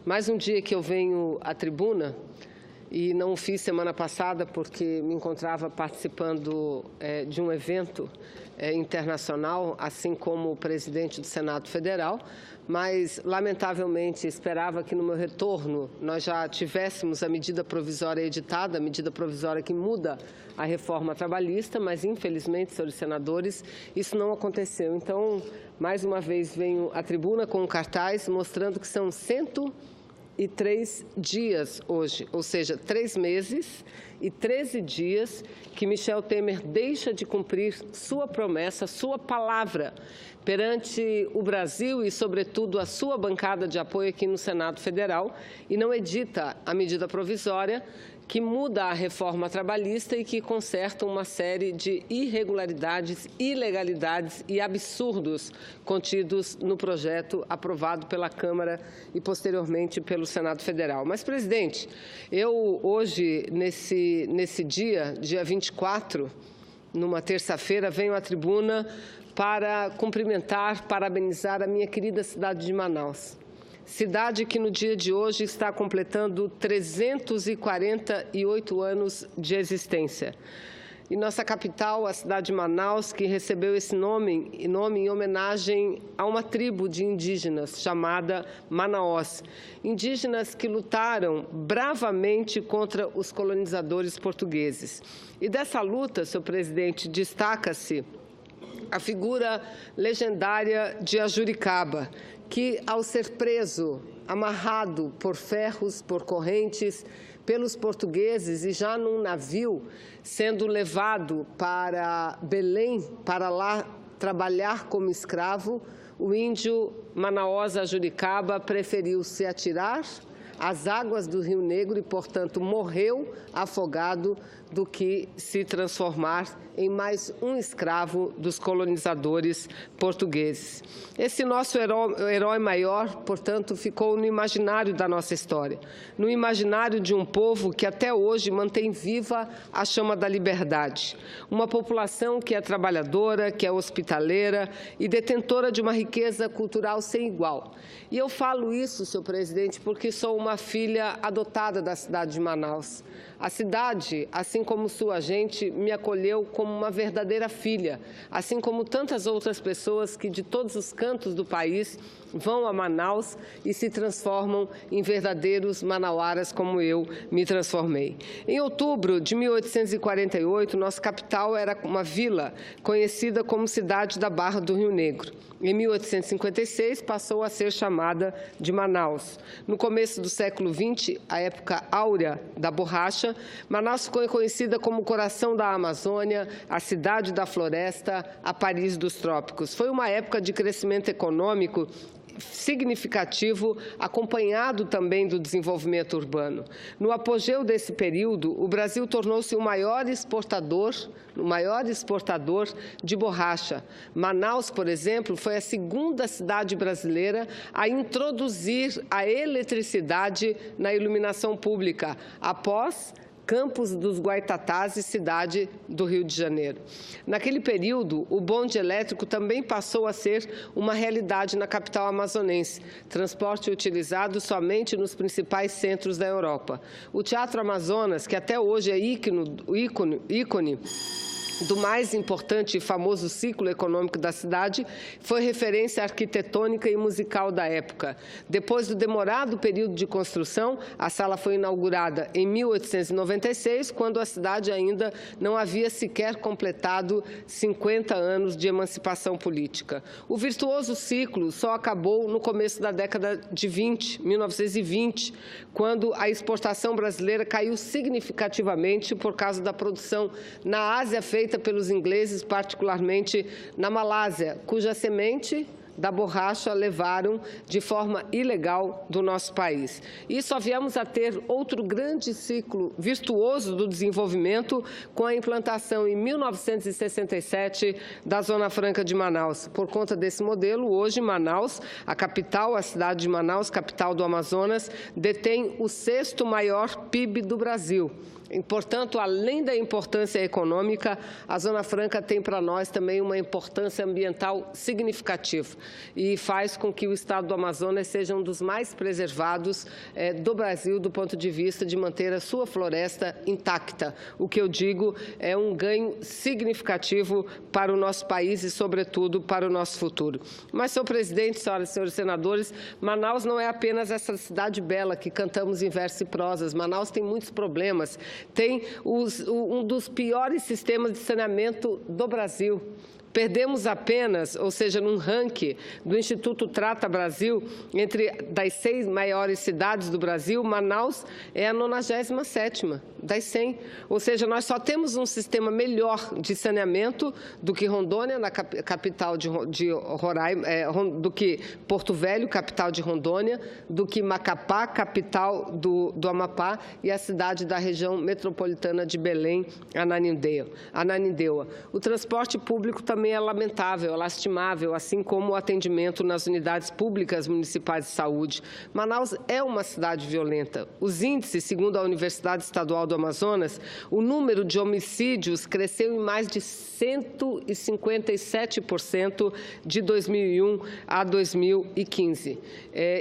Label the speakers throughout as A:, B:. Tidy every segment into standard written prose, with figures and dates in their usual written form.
A: Mais um dia que eu venho à tribuna e não o fiz semana passada porque me encontrava participando de um evento internacional, assim como o presidente do Senado Federal, mas, lamentavelmente, esperava que no meu retorno nós já tivéssemos a medida provisória editada, a medida provisória que muda a reforma trabalhista, mas, infelizmente, senhores senadores, isso não aconteceu. Então, mais uma vez, venho à tribuna com um cartaz mostrando que são 103 dias hoje, ou seja, 3 meses e 13 dias que Michel Temer deixa de cumprir sua promessa, sua palavra perante o Brasil e, sobretudo, a sua bancada de apoio aqui no Senado Federal e não edita a medida provisória que muda a reforma trabalhista e que conserta uma série de irregularidades, ilegalidades e absurdos contidos no projeto aprovado pela Câmara e, posteriormente, pelo Senado Federal. Mas, presidente, eu hoje, nesse dia 24, numa terça-feira, venho à tribuna para cumprimentar, parabenizar a minha querida cidade de Manaus. Cidade que no dia de hoje está completando 348 anos de existência. E nossa capital, a cidade de Manaus, que recebeu esse nome em homenagem a uma tribo de indígenas chamada Manaós. Indígenas que lutaram bravamente contra os colonizadores portugueses. E dessa luta, senhor presidente, destaca-se a figura legendária de Ajuricaba, que, ao ser preso, amarrado por ferros, por correntes, pelos portugueses e já num navio, sendo levado para Belém, para lá trabalhar como escravo, o índio Manaós Ajuricaba preferiu se atirar às águas do Rio Negro e, portanto, morreu afogado do que se transformar em mais um escravo dos colonizadores portugueses. Esse nosso herói maior, portanto, ficou no imaginário da nossa história, no imaginário de um povo que até hoje mantém viva a chama da liberdade. Uma população que é trabalhadora, que é hospitaleira e detentora de uma riqueza cultural sem igual. E eu falo isso, senhor presidente, porque sou uma filha adotada da cidade de Manaus. A cidade, assim como sua gente, me acolheu como uma verdadeira filha, assim como tantas outras pessoas que de todos os cantos do país vão a Manaus e se transformam em verdadeiros manauaras como eu me transformei. Em outubro de 1848, nossa capital era uma vila conhecida como Cidade da Barra do Rio Negro. Em 1856, passou a ser chamada de Manaus. No começo do século XX, a época áurea da borracha, Manaus ficou conhecida como o coração da Amazônia, a cidade da floresta, a Paris dos trópicos. Foi uma época de crescimento econômico significativo, acompanhado também do desenvolvimento urbano. No apogeu desse período, o Brasil tornou-se o maior exportador de borracha. Manaus, por exemplo, foi a segunda cidade brasileira a introduzir a eletricidade na iluminação pública, após Campos dos Guaitatás e cidade do Rio de Janeiro. Naquele período, o bonde elétrico também passou a ser uma realidade na capital amazonense, transporte utilizado somente nos principais centros da Europa. O Teatro Amazonas, que até hoje é ícone do mais importante e famoso ciclo econômico da cidade, foi referência arquitetônica e musical da época. Depois do demorado período de construção, a sala foi inaugurada em 1896, quando a cidade ainda não havia sequer completado 50 anos de emancipação política. O virtuoso ciclo só acabou no começo da década de 1920, quando a exportação brasileira caiu significativamente por causa da produção na Ásia feita pelos ingleses, particularmente na Malásia, cuja semente da borracha levaram de forma ilegal do nosso país. E só viemos a ter outro grande ciclo virtuoso do desenvolvimento com a implantação em 1967 da Zona Franca de Manaus. Por conta desse modelo, hoje Manaus, a capital, a cidade de Manaus, capital do Amazonas, detém o 6º maior PIB do Brasil. E, portanto, além da importância econômica, a Zona Franca tem para nós também uma importância ambiental significativa. e faz com que o estado do Amazonas seja um dos mais preservados do Brasil do ponto de vista de manter a sua floresta intacta. O que eu digo é um ganho significativo para o nosso país e, sobretudo, para o nosso futuro. Mas, senhor presidente, senhoras e senhores senadores, Manaus não é apenas essa cidade bela que cantamos em versos e prosas. Manaus tem muitos problemas. Tem um dos piores sistemas de saneamento do Brasil. Perdemos apenas, ou seja, num ranking do Instituto Trata Brasil, das 6 maiores cidades do Brasil, Manaus é a 97ª das 100. Ou seja, nós só temos um sistema melhor de saneamento do que Rondônia, na capital de Roraima, do que Porto Velho, capital de Rondônia, do que Macapá, capital do Amapá, e a cidade da região metropolitana de Belém, Ananindeua. O transporte público também é lamentável, lastimável, assim como o atendimento nas unidades públicas municipais de saúde. Manaus é uma cidade violenta. Os índices, segundo a Universidade Estadual do Amazonas, o número de homicídios cresceu em mais de 157% de 2001 a 2015.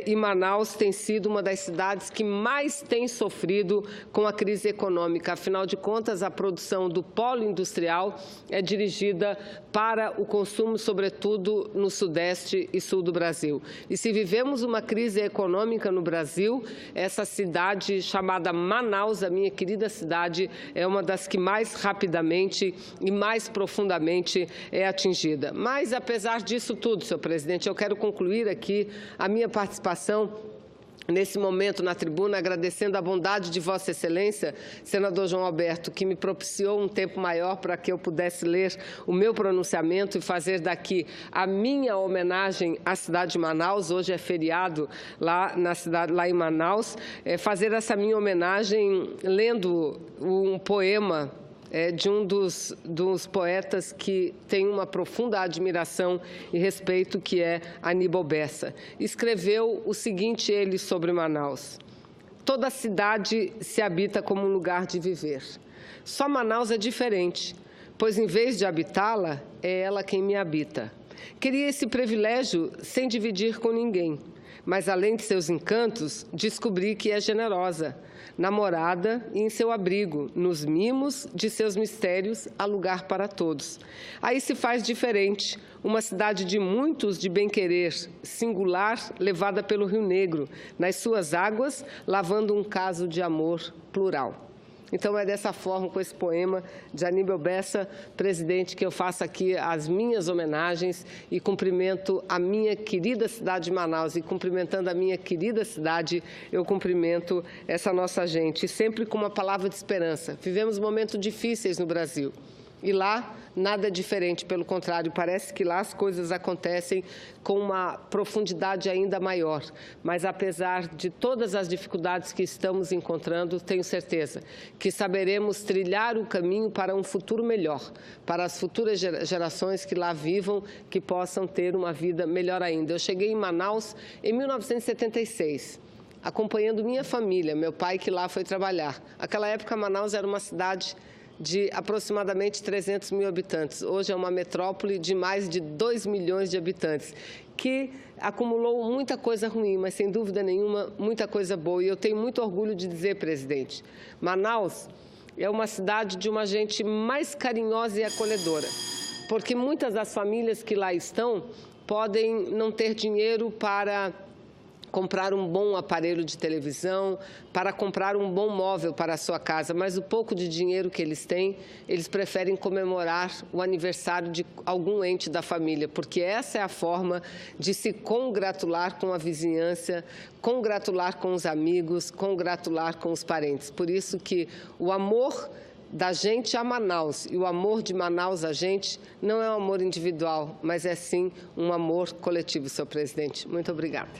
A: E Manaus tem sido uma das cidades que mais tem sofrido com a crise econômica. Afinal de contas, a produção do polo industrial é dirigida para o consumo, sobretudo no Sudeste e Sul do Brasil. E se vivemos uma crise econômica no Brasil, essa cidade chamada Manaus, a minha querida cidade, é uma das que mais rapidamente e mais profundamente é atingida. Mas, apesar disso tudo, senhor presidente, eu quero concluir aqui a minha participação nesse momento na tribuna, agradecendo a bondade de Vossa Excelência, senador João Alberto, que me propiciou um tempo maior para que eu pudesse ler o meu pronunciamento e fazer daqui a minha homenagem à cidade de Manaus. Hoje é feriado lá em Manaus. Fazer essa minha homenagem lendo um poema de um dos poetas que tem uma profunda admiração e respeito, que é Aníbal Bessa. Escreveu o seguinte, ele, sobre Manaus: toda cidade se habita como um lugar de viver. Só Manaus é diferente, pois em vez de habitá-la, é ela quem me habita. Queria esse privilégio sem dividir com ninguém, mas além de seus encantos, descobri que é generosa, namorada e em seu abrigo, nos mimos de seus mistérios, há lugar para todos. Aí se faz diferente, uma cidade de muitos de bem-querer, singular, levada pelo Rio Negro, nas suas águas, lavando um caso de amor plural. Então, é dessa forma, com esse poema de Aníbal Bessa, presidente, que eu faço aqui as minhas homenagens e cumprimento a minha querida cidade de Manaus. E cumprimentando a minha querida cidade, eu cumprimento essa nossa gente, sempre com uma palavra de esperança. Vivemos momentos difíceis no Brasil. E lá, nada é diferente, pelo contrário, parece que lá as coisas acontecem com uma profundidade ainda maior. Mas, apesar de todas as dificuldades que estamos encontrando, tenho certeza que saberemos trilhar o caminho para um futuro melhor, para as futuras gerações que lá vivam, que possam ter uma vida melhor ainda. Eu cheguei em Manaus em 1976. Acompanhando minha família, meu pai que lá foi trabalhar. Naquela época, Manaus era uma cidade de aproximadamente 300 mil habitantes. Hoje é uma metrópole de mais de 2 milhões de habitantes, que acumulou muita coisa ruim, mas, sem dúvida nenhuma, muita coisa boa. E eu tenho muito orgulho de dizer, presidente, Manaus é uma cidade de uma gente mais carinhosa e acolhedora, porque muitas das famílias que lá estão podem não ter dinheiro para comprar um bom aparelho de televisão, para comprar um bom móvel para a sua casa, mas o pouco de dinheiro que eles têm, eles preferem comemorar o aniversário de algum ente da família, porque essa é a forma de se congratular com a vizinhança, congratular com os amigos, congratular com os parentes. Por isso que o amor da gente a Manaus e o amor de Manaus a gente não é um amor individual, mas é sim um amor coletivo, senhor presidente. Muito obrigada.